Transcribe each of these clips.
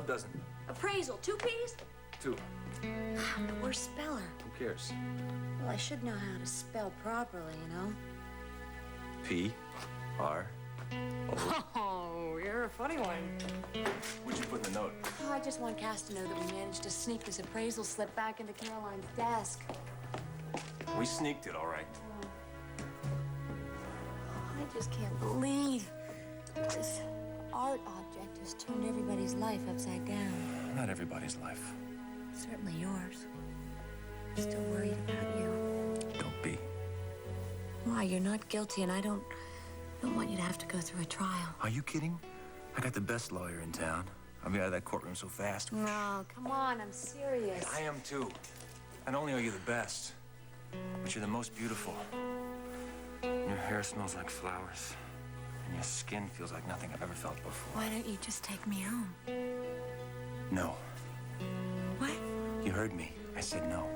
dozen. Appraisal, 2 P's? 2. I'm the worst speller. Who cares? Well, I should know how to spell properly, you know? P-R. Oh, you're a funny one. What'd you put in the note? Oh, I just want Cass to know that we managed to sneak this appraisal slip back into Caroline's desk. We sneaked it, all right. I just can't believe this art object has turned everybody's life upside down. Not everybody's life. Certainly yours. I'm still worried about you. Don't be. Why? You're not guilty, and I don't want you to have to go through a trial. Are you kidding? I got the best lawyer in town. I'll be out of that courtroom so fast. No, come on, I'm serious. I am too. Not only are you the best, but you're the most beautiful. Your hair smells like flowers, and your skin feels like nothing I've ever felt before. Why don't you just take me home? No. What? You heard me. I said no.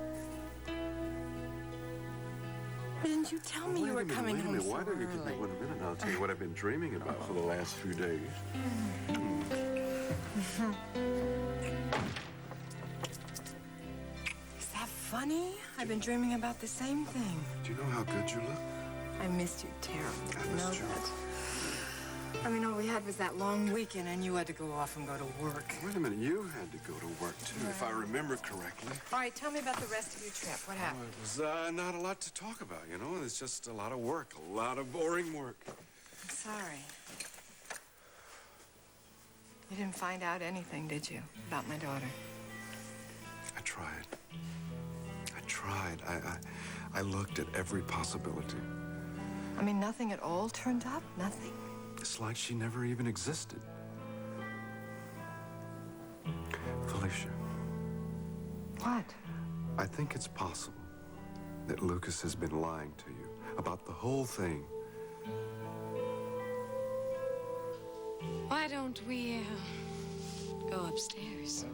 Why didn't you tell me you were coming home so Why don't you give me 1 minute and I'll tell you what I've been dreaming about for the last few days. Is that funny? I've been dreaming about the same thing. Do you know how good you look? I missed you terribly. I missed you. I mean, all we had was that long weekend, and you had to go off and go to work. Wait a minute, you had to go to work too, if I remember correctly. All right, tell me about the rest of your trip. What happened? It was not a lot to talk about, you know? It's just a lot of work, a lot of boring work. I'm sorry. You didn't find out anything, did you, about my daughter? I tried. I looked at every possibility. I mean, nothing at all turned up? Nothing? It's like she never even existed. Felicia. What? I think it's possible that Lucas has been lying to you about the whole thing. Why don't we, go upstairs?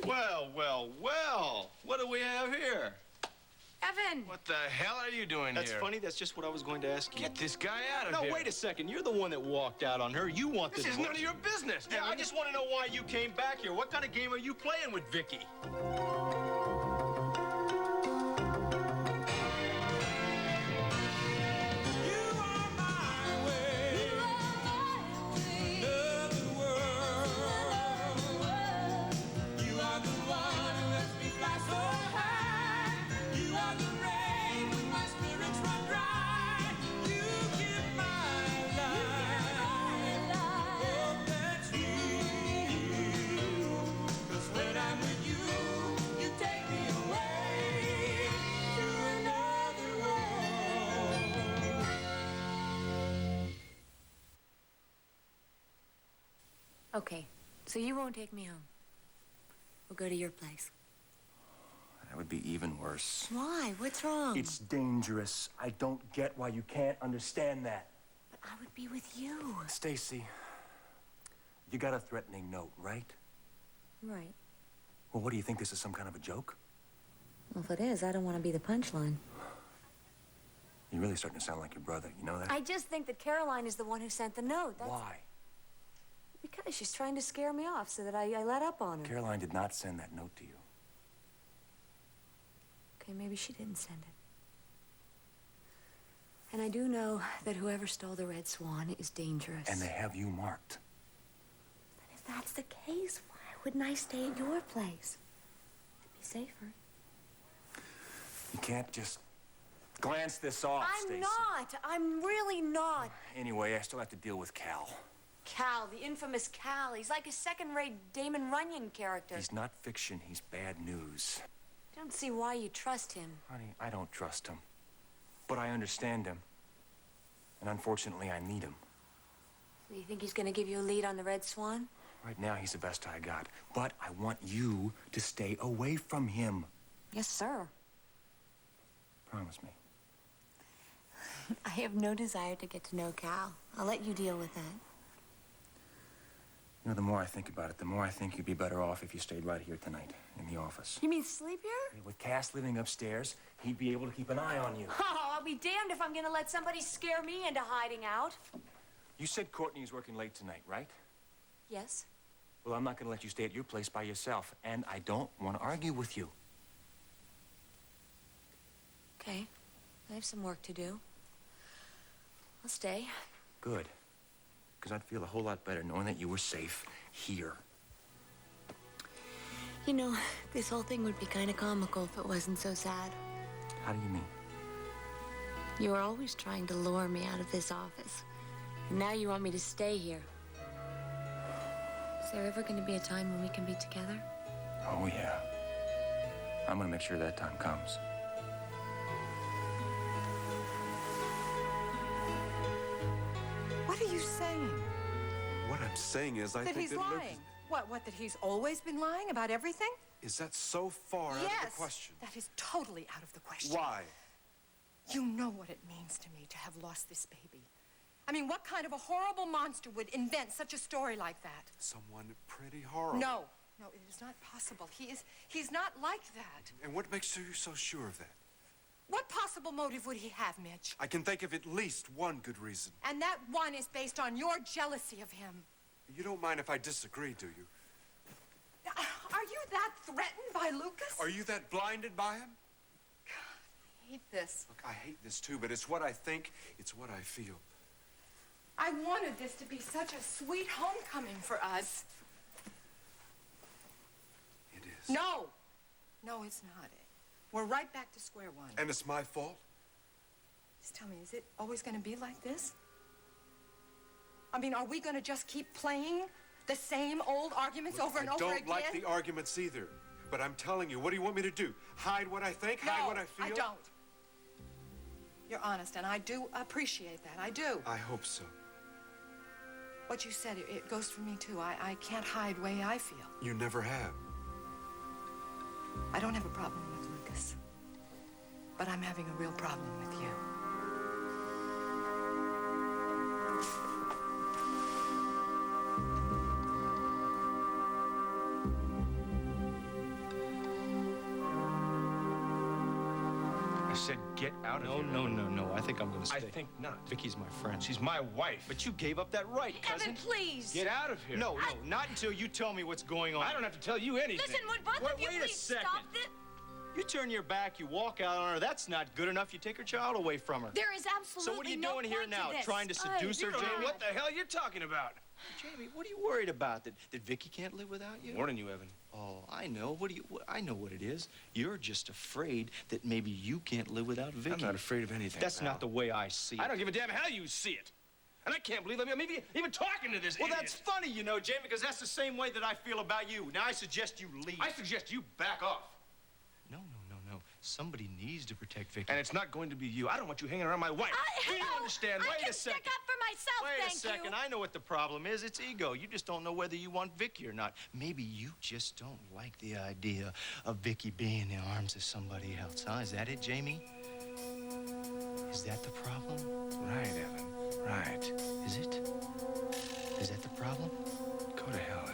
Well, well, well. What do we have here? Evan! What the hell are you doing That's here? funny. That's just what I was going to ask you. Get this guy out of No, here. wait a second. You're the one that walked out on her. You want This the is divorce. none of your business. Yeah, I just want to know why you came back here. What kind of game are you playing with Vicky? Okay, so you won't take me home. We'll go to your place. That would be even worse. Why? What's wrong? It's dangerous. I don't get why you can't understand that. But I would be with you. Stacy, you got a threatening note, right? Right. Well, what do you think? This is some kind of a joke? Well, if it is, I don't want to be the punchline. You're really starting to sound like your brother. You know that? I just think that Caroline is the one who sent the note. That's... Why? Because she's trying to scare me off so that I let up on her. Caroline did not send that note to you. Okay, maybe she didn't send it. And I do know that whoever stole the Red Swan is dangerous. And they have you marked. But if that's the case, why wouldn't I stay at your place? It'd be safer. You can't just glance this off, I'm Stacy. not. I'm really not. Anyway, I still have to deal with Cal. Cal, the infamous Cal. He's like a second-rate Damon Runyon character. He's not fiction. He's bad news. I don't see why you trust him. Honey, I don't trust him. But I understand him. And unfortunately, I need him. So you think he's going to give you a lead on the Red Swan? Right now, he's the best I got. But I want you to stay away from him. Yes, sir. Promise me. I have no desire to get to know Cal. I'll let you deal with that. You know, the more I think about it, the more I think you'd be better off if you stayed right here tonight in the office. You mean sleep here? With Cass living upstairs, he'd be able to keep an eye on you. Oh, I'll be damned if I'm going to let somebody scare me into hiding out. You said Courtney is working late tonight, right? Yes? Well, I'm not going to let you stay at your place by yourself, and I don't want to argue with you. Okay. I have some work to do. I'll stay. Good. Because I'd feel a whole lot better knowing that you were safe here. You know, this whole thing would be kind of comical if it wasn't so sad. How do you mean? You were always trying to lure me out of this office. And now you want me to stay here. Is there ever going to be a time when we can be together? Oh, yeah. I'm going to make sure that time comes. What are you saying? What I'm saying is, I That think he's that Lucas... lying. What, that he's always been lying about everything? Is that so far out of Yes. the question? That is totally out of the question. Why? You know what it means to me to have lost this baby. I mean, what kind of a horrible monster would invent such a story like that? Someone pretty horrible. No, it is not possible. He's not like that. And what makes you so sure of that? What possible motive would he have, Mitch? I can think of at least one good reason. And that one is based on your jealousy of him. You don't mind if I disagree, do you? Are you that threatened by Lucas? Are you that blinded by him? I hate this. Look, I hate this too, but it's what I think, it's what I feel. I wanted this to be such a sweet homecoming for us. It is. No, it's not. We're right back to square one. And it's my fault? Just tell me, is it always going to be like this? I mean, are we going to just keep playing the same old arguments over and over again? I don't like the arguments either. But I'm telling you, what do you want me to do? Hide what I think? Hide what I feel? I don't. You're honest, and I do appreciate that. I do. I hope so. What you said, it goes for me, too. I can't hide the way I feel. You never have. I don't have a problem with Lucas. But I'm having a real problem with you. I said get out of here. No. I think I'm gonna stay. I think not. Vicky's my friend. She's my wife. But you gave up that right, cousin. Evan, please. Get out of here. No, not until you tell me what's going on. I don't have to tell you anything. Listen, would both of you wait a please second. stop this? You turn your back, you walk out on her. That's not good enough. You take her child away from her. There is absolutely So what are you no doing here point to now? this. Trying to seduce her, You don't know Jamie? what the hell you're talking about. Jamie, what are you worried about? That Vicky can't live without you? Warning you, Evan. Oh, I know. I know what it is. You're just afraid that maybe you can't live without Vicky. I'm not afraid of anything. That's pal. not the way I see it. I don't give a damn how you see it. And I can't believe I'm even talking to this Well, idiot. that's funny, you know, Jamie, because that's the same way that I feel about you. Now, I suggest you leave. I suggest you back off. No. Somebody needs to protect Vicky. And it's not going to be you. I don't want you hanging around my wife. Do you understand? I Wait can a second. stick up for myself, Wait thank a second. you. I know what the problem is. It's ego. You just don't know whether you want Vicky or not. Maybe you just don't like the idea of Vicky being in the arms of somebody else, huh? Is that it, Jamie? Is that the problem? Right, Evan. Right. Is it? Is that the problem? Go to hell, Evan.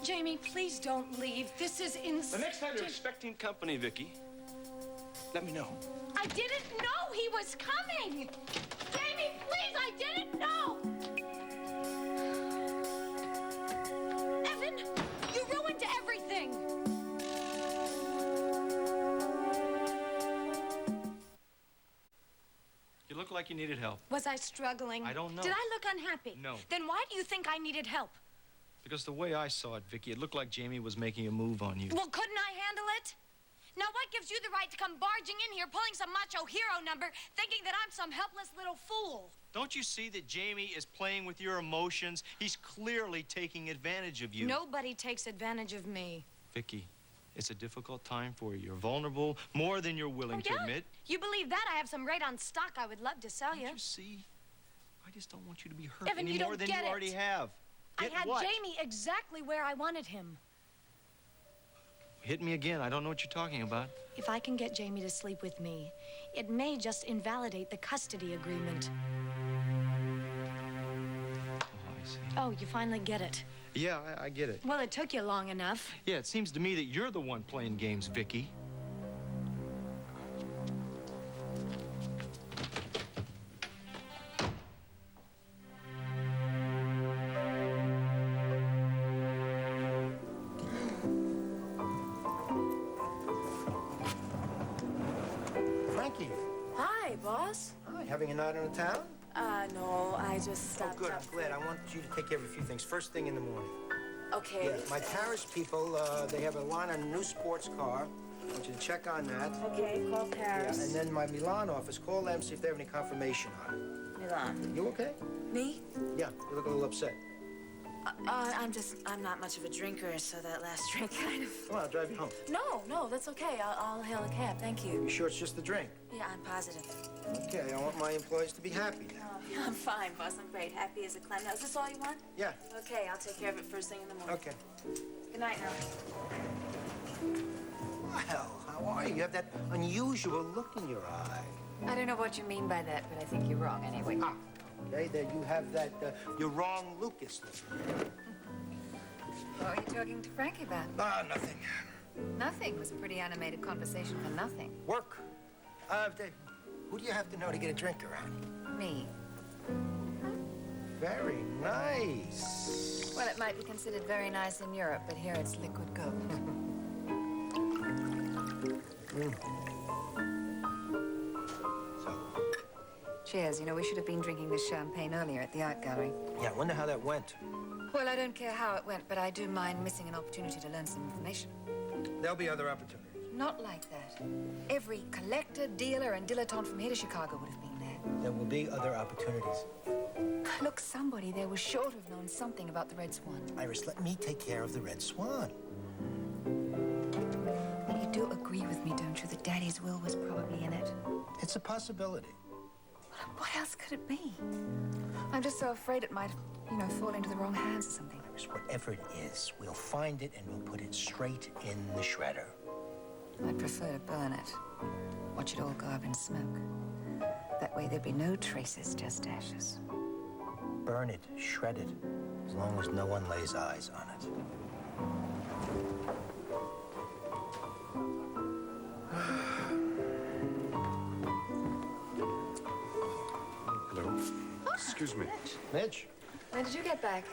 Jamie, please don't leave. This is insane. The next time you're expecting company, Vicky, let me know. I didn't know he was coming. Jamie, please, I didn't know. Evan, you ruined everything. You look like you needed help. Was I struggling? I don't know. Did I look unhappy? No. Then why do you think I needed help? Because the way I saw it, Vicky, it looked like Jamie was making a move on you. Well, couldn't I handle it? Now, what gives you the right to come barging in here, pulling some macho hero number, thinking that I'm some helpless little fool? Don't you see that Jamie is playing with your emotions? He's clearly taking advantage of you. Nobody takes advantage of me. Vicky, it's a difficult time for you. You're vulnerable more than you're willing to admit. You believe that? I have some right on stock I would love to sell you. Don't you see? I just don't want you to be hurt Evan, any you more don't than get you already it. have. I Get had what? Jamie exactly where I wanted him. Hit me again. I don't know what you're talking about. If I can get Jamie to sleep with me, it may just invalidate the custody agreement. Oh, I see. Oh, you finally get it. Yeah, I get it. Well, it took you long enough. Yeah, it seems to me that you're the one playing games, Vicky. Frankie. Hi, boss. Hi, having a night on the town? No, I just stopped Good, up. I'm glad. I want you to take care of a few things first thing in the morning. Okay. Yeah, my Paris people, they have a line on a new sports car. I want you to check on that. Okay, call Paris. Yeah, and then my Milan office, call them, see if they have any confirmation on it. Milan. You okay? Me? Yeah, you look a little upset. I'm not much of a drinker, so that last drink kind of... Come on, I'll drive you home. No, that's okay. I'll hail a cab, thank you. You sure it's just the drink? Yeah, I'm positive. Okay, I want my employees to be happy now. Oh, yeah, I'm fine, boss. I'm great. Happy as a clam. Now, is this all you want? Yeah. Okay, I'll take care of it first thing in the morning. Okay. Good night now. Well, how are you? You have that unusual look in your eye. I don't know what you mean by that, but I think you're wrong anyway. Ah, okay, there you have that, you're wrong, Lucas. What were you talking to Frankie about? Ah, nothing. Nothing. It was a pretty animated conversation for nothing. Work. Who do you have to know to get a drink around? Me. Very nice. Well, it might be considered very nice in Europe, but here it's liquid gold. So, Cheers. You know, we should have been drinking this champagne earlier at the art gallery. yeah, I wonder how that went. Well, I don't care how it went, but I do mind missing an opportunity to learn some information. There'll be other opportunities. Not like that. Every collector, dealer, and dilettante from here to Chicago would have been there. There will be other opportunities. Look, somebody there was sure to have known something about the Red Swan. Iris, let me take care of the Red Swan. Well, you do agree with me, don't you, that Daddy's will was probably in it? It's a possibility. Well, what else could it be? I'm just so afraid it might, fall into the wrong hands or something. Iris, whatever it is, we'll find it and we'll put it straight in the shredder. I'd prefer to burn it. Watch it all go up in smoke. That way there'd be no traces, just ashes. Burn it, shred it, as long as no one lays eyes on it. Hello. Excuse me. Mitch? When did you get back?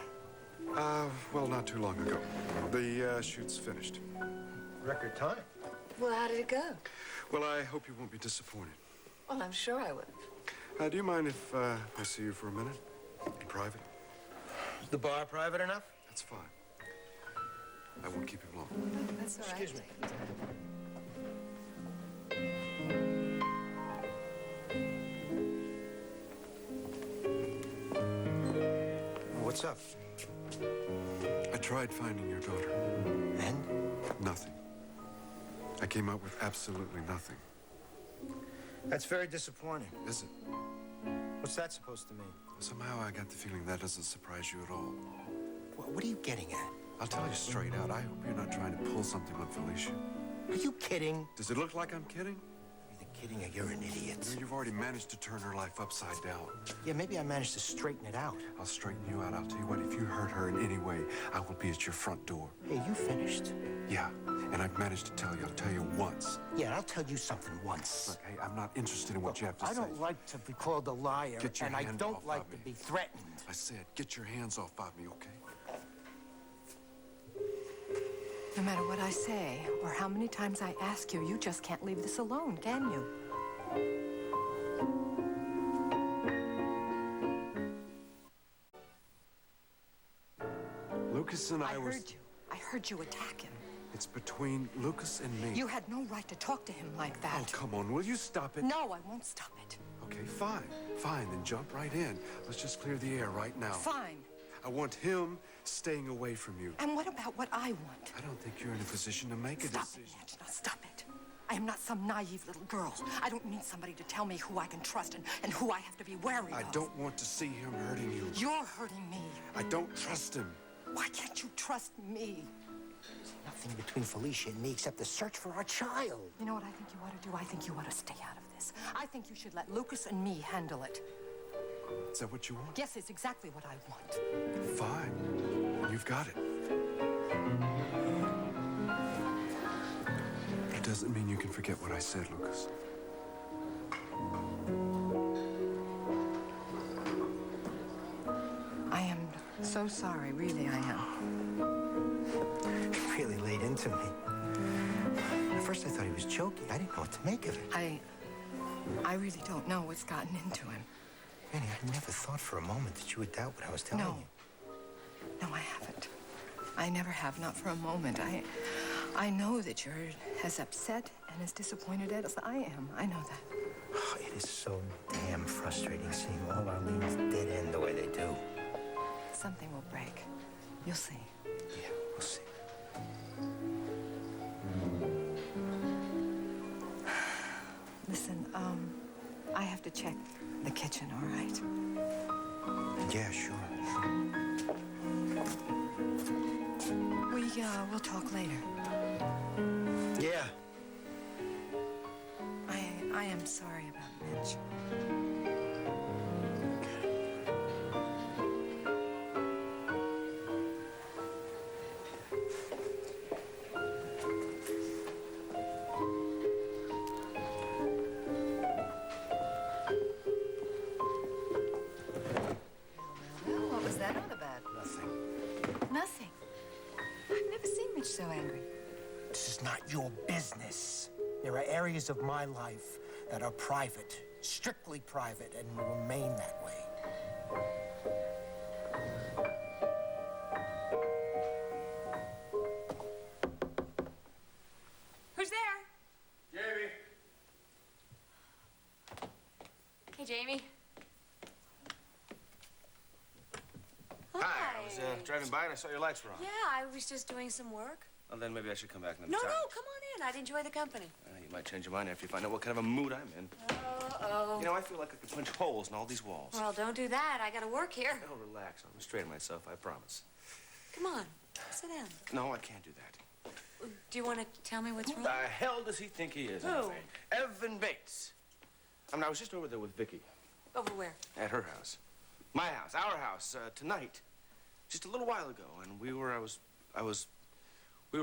Well, not too long ago. The shoot's finished. Record time. Well, how did it go? Well, I hope you won't be disappointed. Well, I'm sure I would. Do you mind if I see you for a minute? In private? Is the bar private enough? That's fine. I won't keep you long. That's all right. Excuse me. What's up? I tried finding your daughter. And? Nothing. I came up with absolutely nothing. That's very disappointing. Is it? What's that supposed to mean? Somehow I got the feeling that doesn't surprise you at all. What are you getting at? I'll tell you straight out, I hope you're not trying to pull something on Felicia. Are you kidding? Does it look like I'm kidding? You're either kidding or you're an idiot. You've already managed to turn her life upside down. Yeah, maybe I managed to straighten it out. I'll straighten you out. I'll tell you what, if you hurt her in any way, I will be at your front door. Hey, you finished? Yeah, and I've managed to tell you. I'll tell you once. Yeah, I'll tell you something once. Look, hey, I'm not interested in what you have to say. I don't like to be called a liar, Get your and I hand don't off like of to me. be threatened. I said, get your hands off of me, okay? No matter what I say or how many times I ask you, you just can't leave this alone, can you? Lucas and I was... heard you. I heard you attack him. It's between Lucas and me. You had no right to talk to him like Oh, that. come on. Will you stop it? No, I won't stop it. Okay, fine. Fine, then jump right in. Let's just clear the air right now. Fine. I want him staying away from you. And what about what I want? I don't think you're in a position to make a Stop it, decision. Angela. Stop it. I am not some naive little girl. I don't need somebody to tell me who I can trust and who I have to be wary I of. don't want to see him hurting you. You're hurting me. I don't trust him. Why can't you trust me? There's nothing between Felicia and me except the search for our child. You know what I think you ought to do? I think you ought to stay out of this. I think you should let Lucas and me handle it. Is that what you want? Yes, it's exactly what I want. Fine. You've got it. It doesn't mean you can forget what I said, Lucas. I am so sorry, really I am. He really laid into me. At first I thought he was joking. I didn't know what to make of it. I really don't know what's gotten into him. Annie, I never thought for a moment that you would doubt what I was telling No. you. No, I haven't. I never have, not for a moment. I know that you're as upset and as disappointed as I am. I know that. Oh, it is so damn frustrating seeing all our leads dead end the way they do. Something will break. You'll see. Yeah, we'll see. Listen, I have to check the kitchen, all right? Yeah, sure. We'll talk later. Yeah. I am sorry about Mitch. Well, what was that all about? Nothing. Nothing. I've never seen Mitch so angry. This is not your business. There are areas of my life that are private, strictly private, and will remain that way. Who's there? Jamie! Hey, Jamie. Hi, I was driving by and I saw your lights were on. Yeah, I was just doing some work. Well, then maybe I should come back another No, time. come on in. I'd enjoy the company. You might change your mind after you find out what kind of a mood I'm in. Uh-oh. You know, I feel like I could punch holes in all these walls. Well, don't do that. I gotta work here. Oh, relax. I'll restrain myself, I promise. Come on, sit down. No, I can't do that. Do you want to tell me what's Who wrong? the hell does he think he is, Who? anyway? Evan Bates. I mean, I was just over there with Vicky Over where? at her house. My house, our house, tonight. Just a little while ago, and we were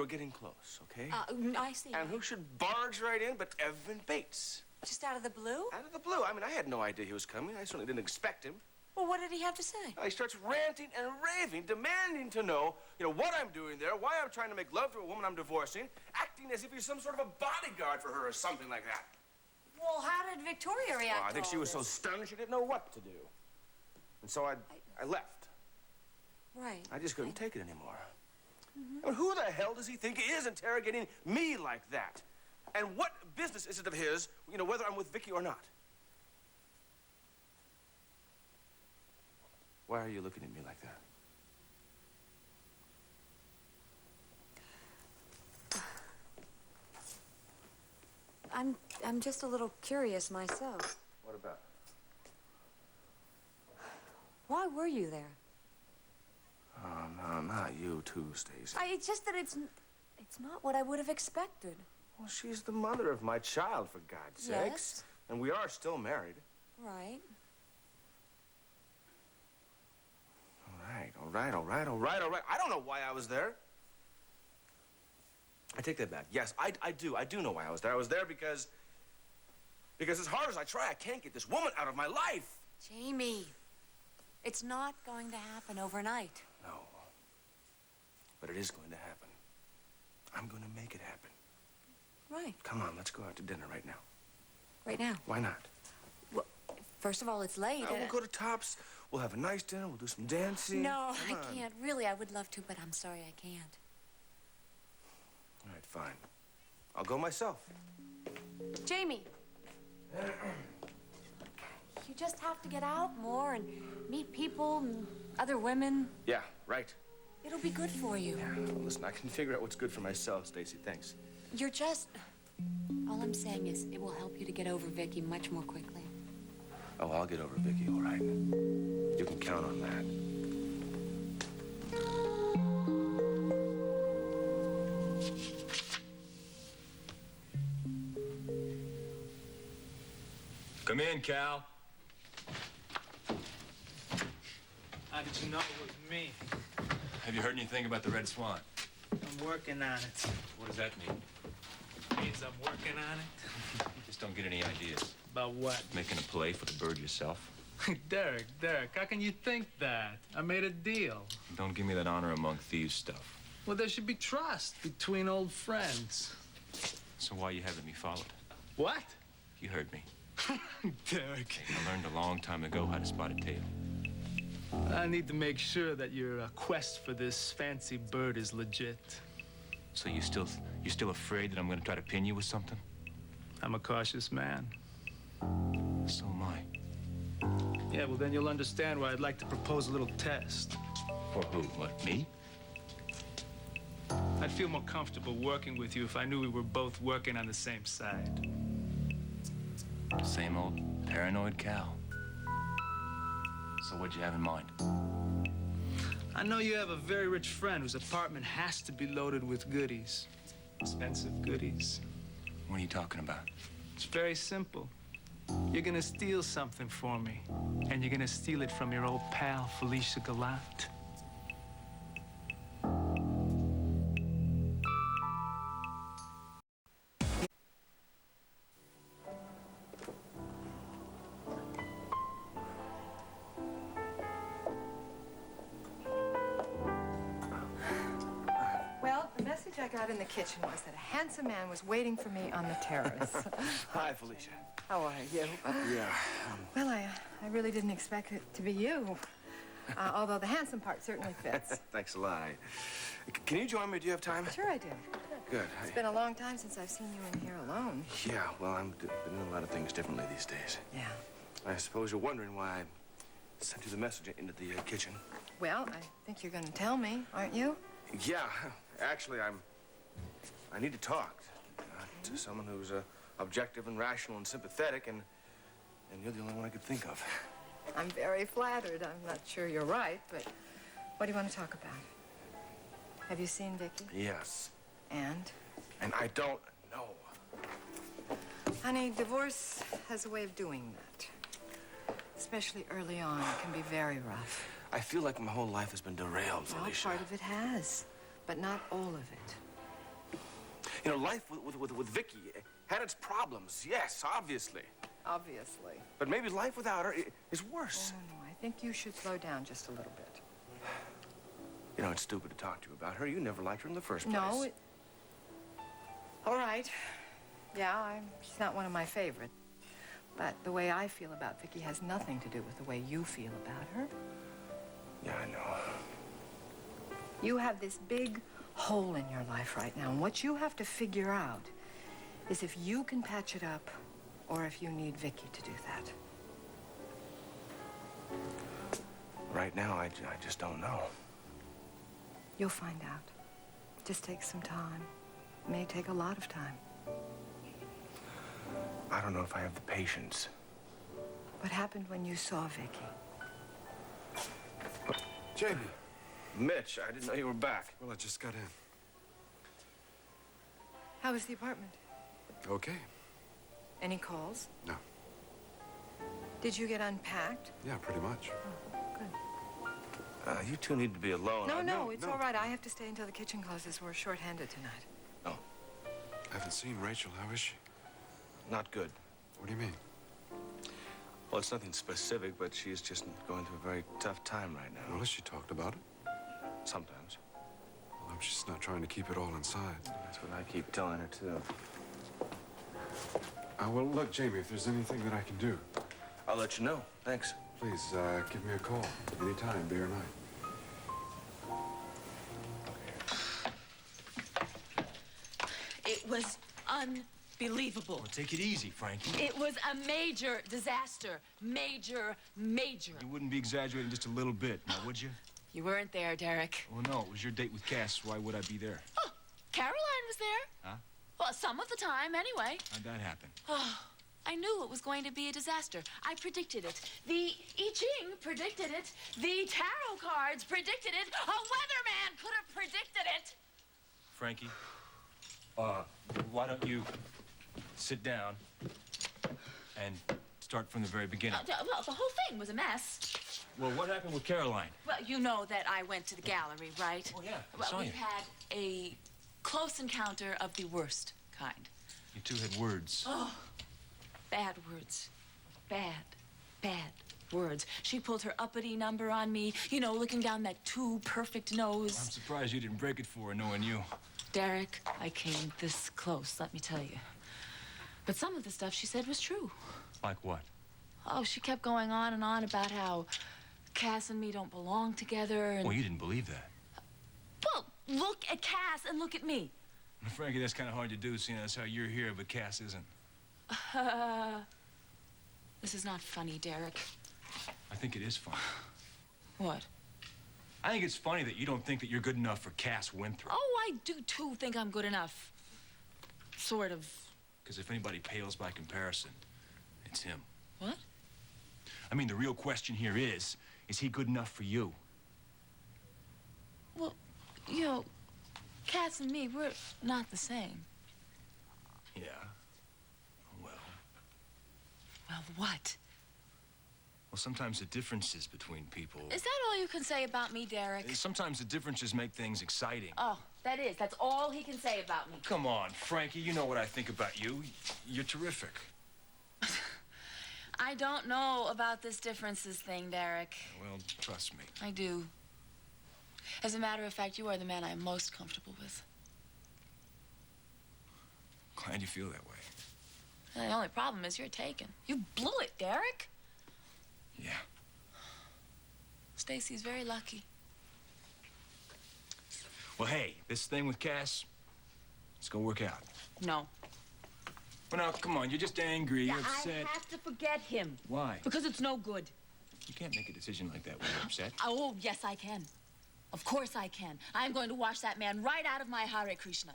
getting close, okay? I see. And who should barge right in but Evan Bates? Just out of the blue? Out of the blue. I mean, I had no idea he was coming. I certainly didn't expect him. Well, what did he have to say? He starts ranting and raving, demanding to know, what I'm doing there, why I'm trying to make love to a woman I'm divorcing, acting as if he's some sort of a bodyguard for her or something like that. Well, how did Victoria react? I think to she all was so this? stunned she didn't know what to do. And so I left. Right. I just couldn't take it anymore. I mean, who the hell does he think he is interrogating me like that? And what business is it of his, whether I'm with Vicky or not? Why are you looking at me like that? I'm just a little curious myself. What about? Why were you there? Oh, no, not you too, Stacy. It's just that it's not what I would have expected. Well, she's the mother of my child, for God's sakes. Yes. And we are still married. Right. All right. I don't know why I was there. I take that back. Yes, I do. I do know why I was there. I was there because as hard as I try, I can't get this woman out of my life. Jamie, it's not going to happen overnight. No. But it is going to happen. I'm going to make it happen. Right. Come on, let's go out to dinner right now. Right now. Why not? Well, first of all, it's late. We'll go to Tops. We'll have a nice dinner. We'll do some dancing. No, Come I on. can't. Really, I would love to, but I'm sorry I can't. All right, fine. I'll go myself. Jamie. You just have to get out more and meet people and other women. Yeah, right. It'll be good for you. Yeah, well, listen, I can figure out what's good for myself, Stacy. Thanks. You're just... All I'm saying is it will help you to get over Vicky much more quickly. Oh, I'll get over Vicky, all right. You can count on that. Come in, Cal. How did you know it was me? Have you heard anything about the Red Swan? I'm working on it. What does that mean? Means I'm working on it. Just don't get any ideas. About what? Making a play for the bird yourself? Derek, how can you think that? I made a deal. Don't give me that honor among thieves stuff. Well, there should be trust between old friends. So why you having me followed? What? You heard me. Derek, I learned a long time ago how to spot a tail. I need to make sure that your quest for this fancy bird is legit. So you're still afraid that I'm gonna try to pin you with something? I'm a cautious man. So am I. Yeah, well, then you'll understand why I'd like to propose a little test. For who? What, me? I'd feel more comfortable working with you if I knew we were both working on the same side. Same old paranoid Cal. So what'd you have in mind? I know you have a very rich friend whose apartment has to be loaded with goodies. Expensive goodies. What are you talking about? It's very simple. You're gonna steal something for me, and you're gonna steal it from your old pal, Felicia Gallant. Well, the message I got in the kitchen was that a handsome man was waiting for me on the terrace. Hi, Felicia. How are you? Yeah. Well, I really didn't expect it to be you. Although the handsome part certainly fits. Thanks a lot. Can you join me? Do you have time? Sure I do. Good. It's been a long time since I've seen you in here alone. Yeah, well, I'm doing a lot of things differently these days. Yeah. I suppose you're wondering why I sent you the message into the kitchen. Well, I think you're going to tell me, aren't you? Yeah, actually, I need to talk to someone who's objective and rational and sympathetic, and you're the only one I could think of. I'm very flattered. I'm not sure you're right, but what do you want to talk about? Have you seen Vicky? Yes. And? And I don't know. Honey, divorce has a way of doing that. Especially early on, it can be very rough. I feel like my whole life has been derailed, Well, Felicia. part of it has, but not all of it. You know, life with Vicky had its problems, yes, obviously. Obviously. But maybe life without her is worse. Oh, no, I think you should slow down just a little bit. You know, it's stupid to talk to you about her. You never liked her in the first place. No, all right. Yeah, she's not one of my favorites. But the way I feel about Vicky has nothing to do with the way you feel about her. Yeah, I know. You have this big hole in your life right now, and what you have to figure out is if you can patch it up or if you need Vicky to do that. Right now, I just don't know. You'll find out. Just take some time. It may take a lot of time. I don't know if I have the patience. What happened when you saw Vicky? Jamie. Mitch, I didn't know you were back. Well, I just got in. How was the apartment? Okay. Any calls? No. Did you get unpacked? Yeah, pretty much. Oh, good. You two need to be alone. No, it's all right. I have to stay until the kitchen closes. We're short-handed tonight. Oh. I haven't seen Rachel. How is she? Not good. What do you mean? Well, it's nothing specific, but she's just going through a very tough time right now. Well, has she talked about it? Sometimes. Well, I hope she's not trying to keep it all inside. That's what I keep telling her, too. Well, look, Jamie, if there's anything that I can do. I'll let you know. Thanks. Please, give me a call. Anytime, day or night. It was unbelievable. Well, take it easy, Frankie. It was a major disaster. Major. You wouldn't be exaggerating just a little bit, now would you? You weren't there, Derek. Well, no, it was your date with Cass. Why would I be there? Oh, Caroline was there. Huh? Well, some of the time, anyway. How'd that happen? Oh, I knew it was going to be a disaster. I predicted it. The I Ching predicted it. The tarot cards predicted it. A weatherman could have predicted it. Frankie, why don't you sit down and start from the very beginning? Well, the whole thing was a mess. Well, what happened with Caroline? Well, you know that I went to the gallery, right? Oh, yeah, I Well, saw we you. had a close encounter of the worst kind. You two had words. Oh, bad words. Bad words. She pulled her uppity number on me, you know, looking down that too perfect nose. I'm surprised you didn't break it for her, knowing you. Derek, I came this close, let me tell you. But some of the stuff she said was true. Like what? Oh, she kept going on and on about how Cass and me don't belong together and... Well, you didn't believe that. Well, look at Cass and look at me. Frankie, that's kind of hard to do, seeing as how you're here, but Cass isn't. This is not funny, Derek. I think it is funny. What? I think it's funny that you don't think that you're good enough for Cass Winthrop. Oh, I do, too, think I'm good enough. Sort of. Because if anybody pales by comparison, it's him. What? I mean, the real question here is he good enough for you? Well, you know, Cass and me, we're not the same. Yeah. Well. Well, what? Well, sometimes the differences between people... Is that all you can say about me, Derek? Sometimes the differences make things exciting. Oh, that's all he can say about me. Come on, Frankie, you know what I think about you. You're terrific. I don't know about this differences thing, Derek. Well, trust me. I do. As a matter of fact, you are the man I'm most comfortable with. Glad you feel that way. The only problem is you're taken. You blew it, Derek. Yeah. Stacy's very lucky. Well, hey, this thing with Cass, let's go work out. No. Well, now, come on, you're just angry, you're upset. I have to forget him. Why? Because it's no good. You can't make a decision like that when you're upset. Oh, yes, I can. Of course I can. I'm going to wash that man right out of my Hare Krishna.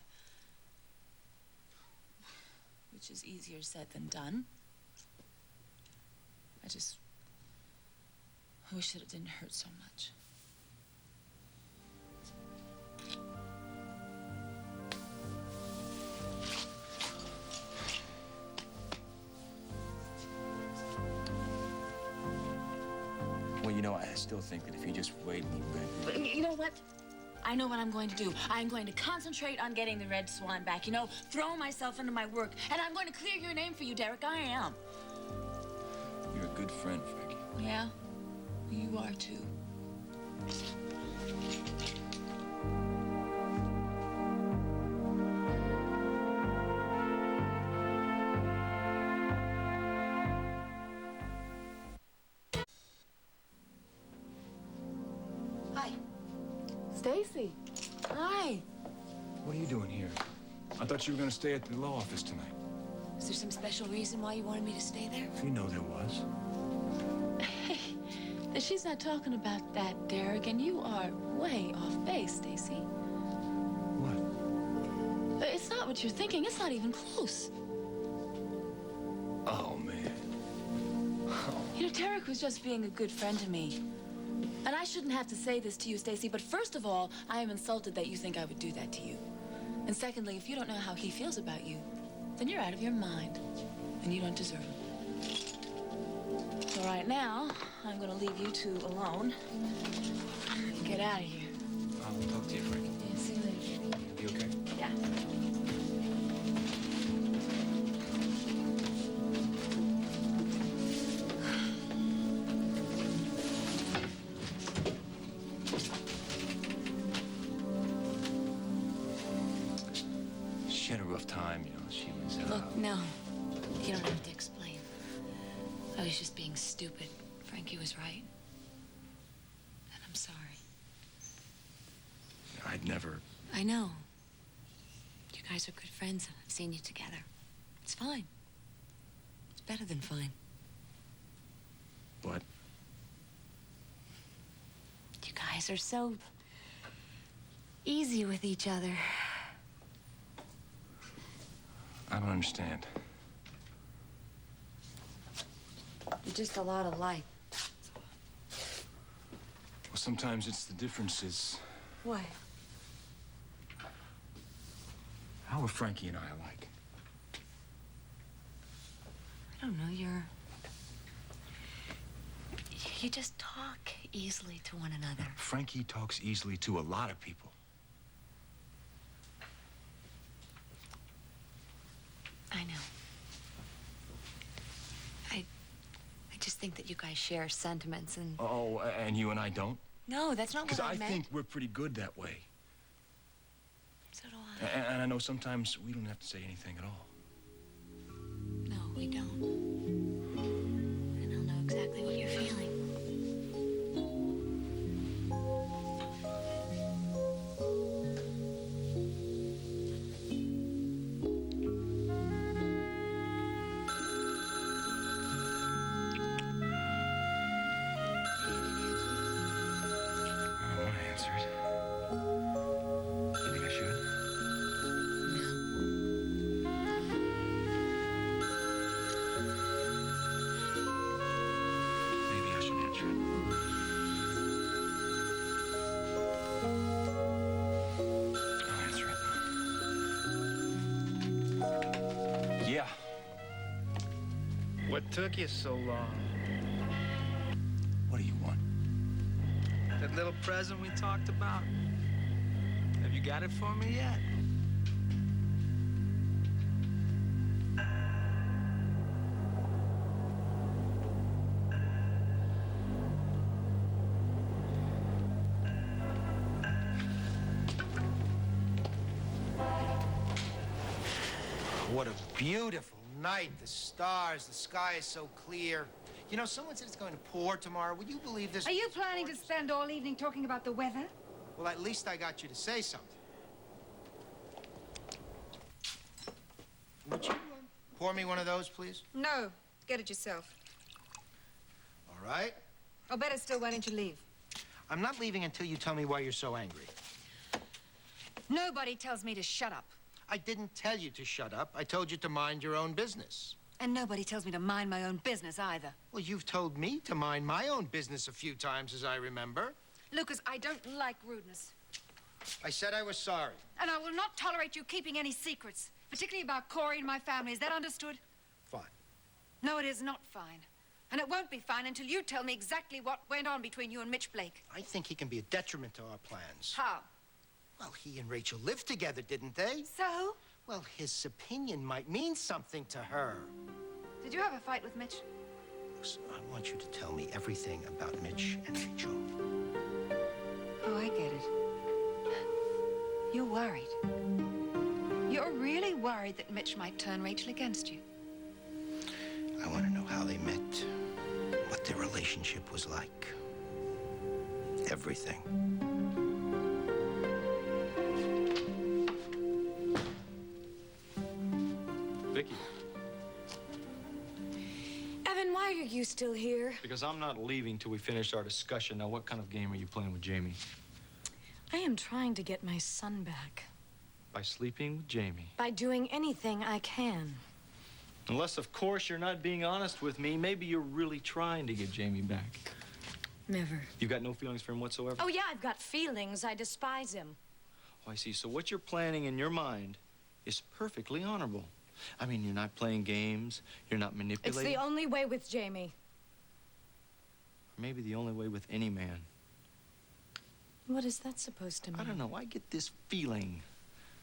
Which is easier said than done. I wish that it didn't hurt so much. Well, you know, I still think that if you just wait a little bit... But you know what? I know what I'm going to do. I'm going to concentrate on getting the Red Swan back, you know, throw myself into my work, and I'm going to clear your name for you, Derek. I am. You're a good friend, Frankie. Yeah? You are, too. Hi. Stacy. Hi. What are you doing here? I thought you were going to stay at the law office tonight. Is there some special reason why you wanted me to stay there? You know there was. Hey, she's not talking about that, Derek, and you are way off base, Stacy. What? It's not what you're thinking. It's not even close. Oh, man. You know, Derek was just being a good friend to me. And I shouldn't have to say this to you, Stacy, but first of all, I am insulted that you think I would do that to you. And secondly, if you don't know how he feels about you, then you're out of your mind, and you don't deserve him. So right now, I'm going to leave you two alone and get out of here. I'll talk to you, Frankie. Yeah, see you later. You okay? Yeah. She had a rough time, you know. She was, Look, no. You don't have to explain. I was just being stupid. Frankie was right. And I'm sorry. I'd never... I know. You guys are good friends, and I've seen you together. It's fine. It's better than fine. What? You guys are so easy with each other. I don't understand. You're just a lot alike. Well, sometimes it's the differences. What? How are Frankie and I alike? I don't know, you just talk easily to one another. Frankie talks easily to a lot of people. I know. I just think that you guys share sentiments and... Oh, and you and I don't? No, that's not what I meant. Because I think we're pretty good that way. So do I. And I know sometimes we don't have to say anything at all. No, we don't. took you so long? What do you want? That little present we talked about? Have you got it for me yet? What a beautiful night. The stars, the sky is so clear. You know, someone said it's going to pour tomorrow. Would you believe this? Are you planning to spend all evening talking about the weather? Well, at least I got you to say something. Would you pour me one of those, please? No. Get it yourself. All right. Or better still, why don't you leave? I'm not leaving until you tell me why you're so angry. Nobody tells me to shut up. I didn't tell you to shut up. I told you to mind your own business. And nobody tells me to mind my own business either. Well, you've told me to mind my own business a few times, as I remember. Lucas, I don't like rudeness. I said I was sorry. And I will not tolerate you keeping any secrets, particularly about Corey and my family. Is that understood? Fine. No, it is not fine. And it won't be fine until you tell me exactly what went on between you and Mitch Blake. I think he can be a detriment to our plans. How? Well, he and Rachel lived together, didn't they? So? Well, his opinion might mean something to her. Did you have a fight with Mitch? Listen, I want you to tell me everything about Mitch and Rachel. Oh, I get it. You're worried. You're really worried that Mitch might turn Rachel against you. I want to know how they met, what their relationship was like. Everything. Vicky. Evan, why are you still here? Because I'm not leaving till we finish our discussion. Now, what kind of game are you playing with Jamie? I am trying to get my son back. By sleeping with Jamie. By doing anything I can. Unless, of course, you're not being honest with me. Maybe you're really trying to get Jamie back. Never. You've got no feelings for him whatsoever? Oh, yeah, I've got feelings. I despise him. Oh, I see. So what you're planning in your mind is perfectly honorable. I mean, you're not playing games. You're not manipulating. It's the only way with Jamie. Maybe the only way with any man. What is that supposed to mean? I don't know. I get this feeling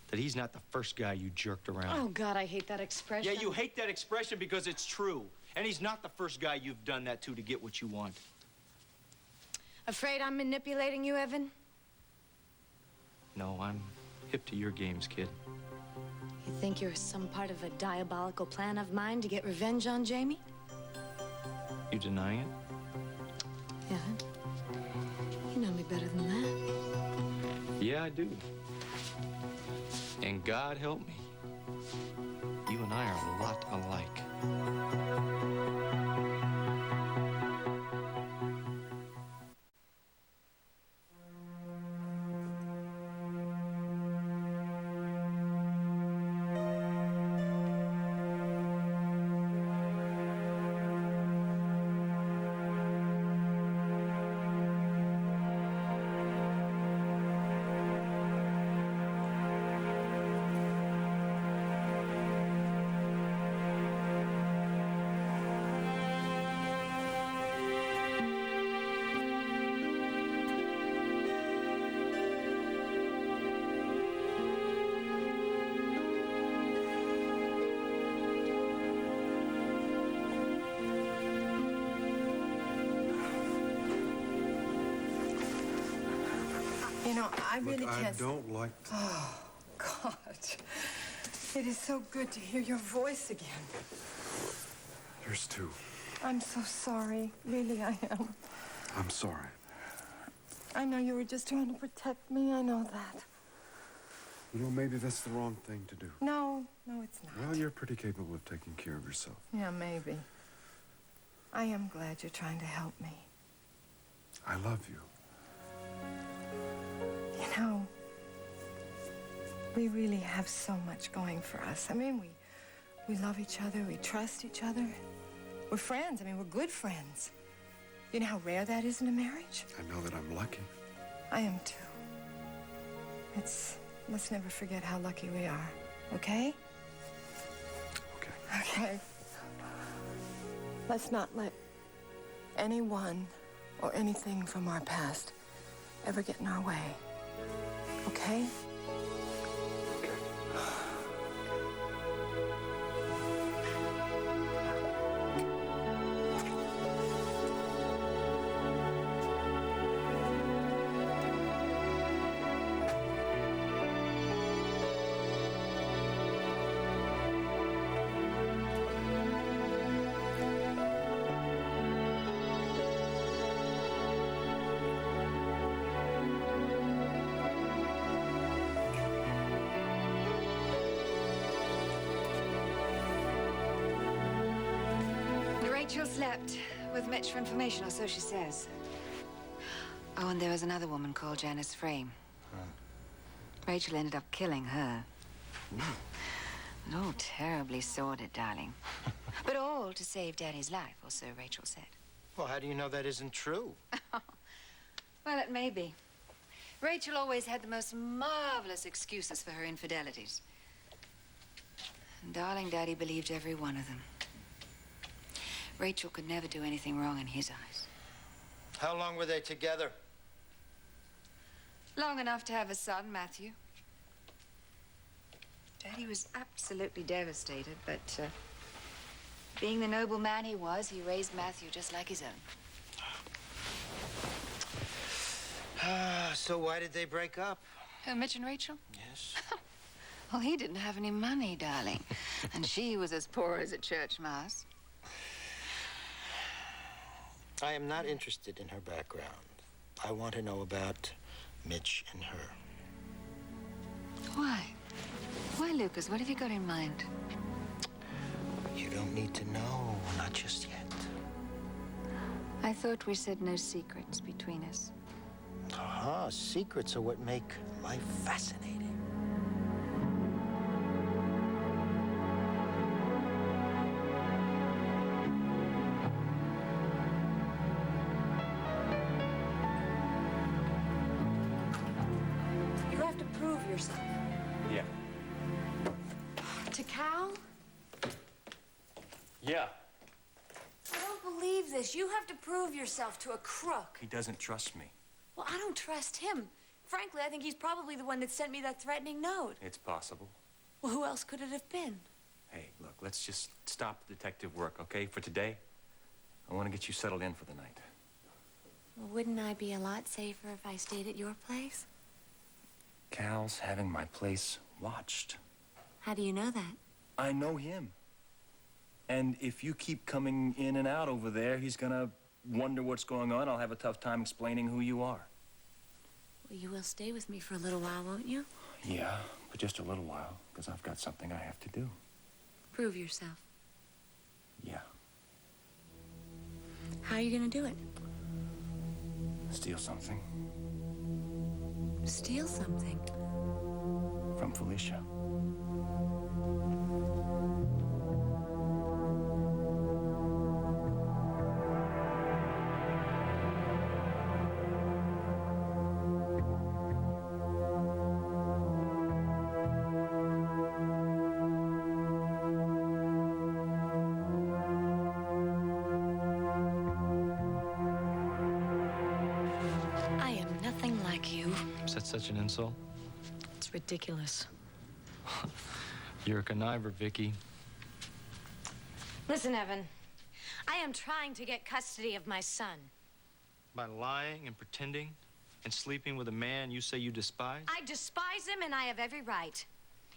that he's not the first guy you jerked around. Oh, God, I hate that expression. Yeah, you hate that expression because it's true. And he's not the first guy you've done that to get what you want. Afraid I'm manipulating you, Evan? No, I'm hip to your games, kid. You think you're some part of a diabolical plan of mine to get revenge on Jamie? You denying it? Evan, you know me better than that. Yeah, I do. And God help me. You and I are a lot alike. You know, I really Look, I can't... don't like... Oh, God. It is so good to hear your voice again. Yours too. I'm so sorry. Really, I am. I'm sorry. I know you were just trying to protect me. I know that. You know, maybe that's the wrong thing to do. No, it's not. Well, you're pretty capable of taking care of yourself. Yeah, maybe. I am glad you're trying to help me. I love you. You know, we really have so much going for us. I mean, we love each other, we trust each other. We're friends. I mean, we're good friends. You know how rare that is in a marriage? I know that I'm lucky. I am too. Let's never forget how lucky we are, okay? Okay. Okay. Let's not let anyone or anything from our past ever get in our way. Okay? Rachel slept with Mitch for information, or so she says. Oh, and there was another woman called Janice Frame. Rachel ended up killing her. But all terribly sordid, darling. But all to save Daddy's life, or so Rachel said. Well, how do you know that isn't true? Well, it may be. Rachel always had the most marvelous excuses for her infidelities. And darling Daddy believed every one of them. Rachel could never do anything wrong in his eyes. How long were they together? Long enough to have a son, Matthew. Daddy was absolutely devastated, but being the noble man he was, he raised Matthew just like his own. So why did they break up? Who, Mitch and Rachel? Yes. Well, he didn't have any money, darling. And she was as poor as a church mouse. I am not interested in her background. I want to know about Mitch and her. Why? Why, Lucas? What have you got in mind? You don't need to know, not just yet. I thought we said no secrets between us. Aha, secrets are what make life fascinating. You have to prove yourself. Yeah. To Cal? Yeah. I don't believe this. You have to prove yourself to a crook. He doesn't trust me. Well, I don't trust him. Frankly, I think he's probably the one that sent me that threatening note. It's possible. Well, who else could it have been? Hey, look, let's just stop the detective work, okay? For today, I want to get you settled in for the night. Well, wouldn't I be a lot safer if I stayed at your place? Cal's having my place watched. How do you know that? I know him. And if you keep coming in and out over there, he's gonna wonder what's going on. I'll have a tough time explaining who you are. Well, you will stay with me for a little while, won't you? Yeah, but just a little while, because I've got something I have to do. Prove yourself. Yeah. How are you gonna do it? Steal something Steal something. from Felicia. I am nothing like you. Is that such an insult? It's ridiculous. You're a conniver, Vicky. Listen, Evan. I am trying to get custody of my son. By lying and pretending and sleeping with a man you say you despise? I despise him, and I have every right.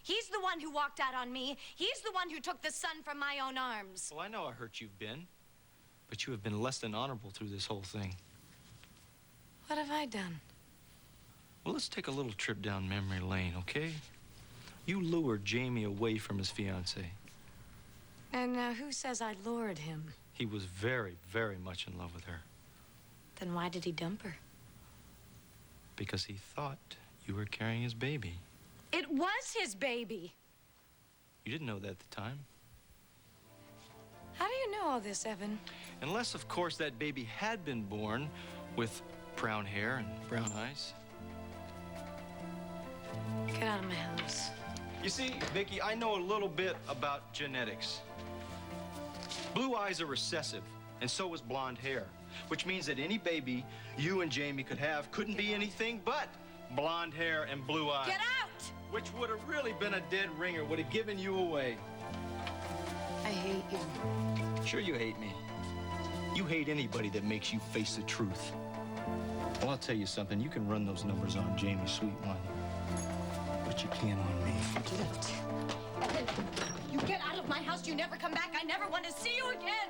He's the one who walked out on me. He's the one who took the son from my own arms. Well, I know how hurt you've been, but you have been less than honorable through this whole thing. What have I done? Well, let's take a little trip down memory lane, okay? You lured Jamie away from his fiancée. And who says I lured him? He was very, very much in love with her Then why did he dump her? because he thought you were carrying his baby. It was his baby. You didn't know that at the time. How do you know all this, Evan? Unless, of course, that baby had been born with brown hair and brown eyes. Get out of my house. You see, Vicky, I know a little bit about genetics. Blue eyes are recessive, and so is blonde hair, which means that any baby you and Jamie could have couldn't be anything but blonde hair and blue eyes. Get out! Which would have really been a dead ringer, would have given you away. I hate you. Sure you hate me. You hate anybody that makes you face the truth. Well, I'll tell you something. You can run those numbers on Jamie, sweet one. But you can't on me. Get out. Evan, you get out of my house. You never come back. I never want to see you again.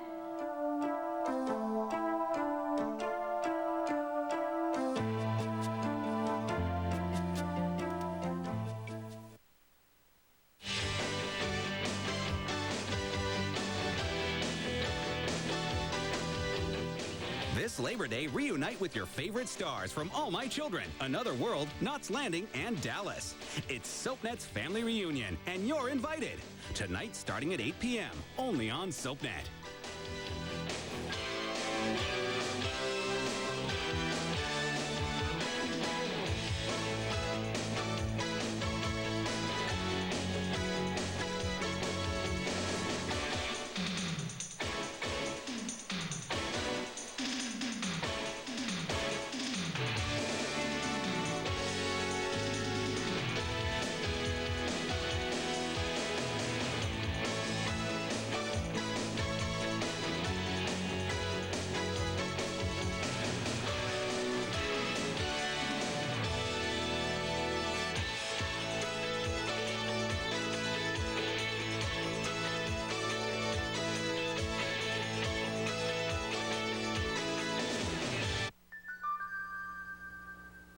This Labor Day, reunite with your favorite stars from All My Children, Another World, Knots Landing, and Dallas. It's SoapNet's family reunion, and you're invited. Tonight, starting at 8 p.m., only on SoapNet.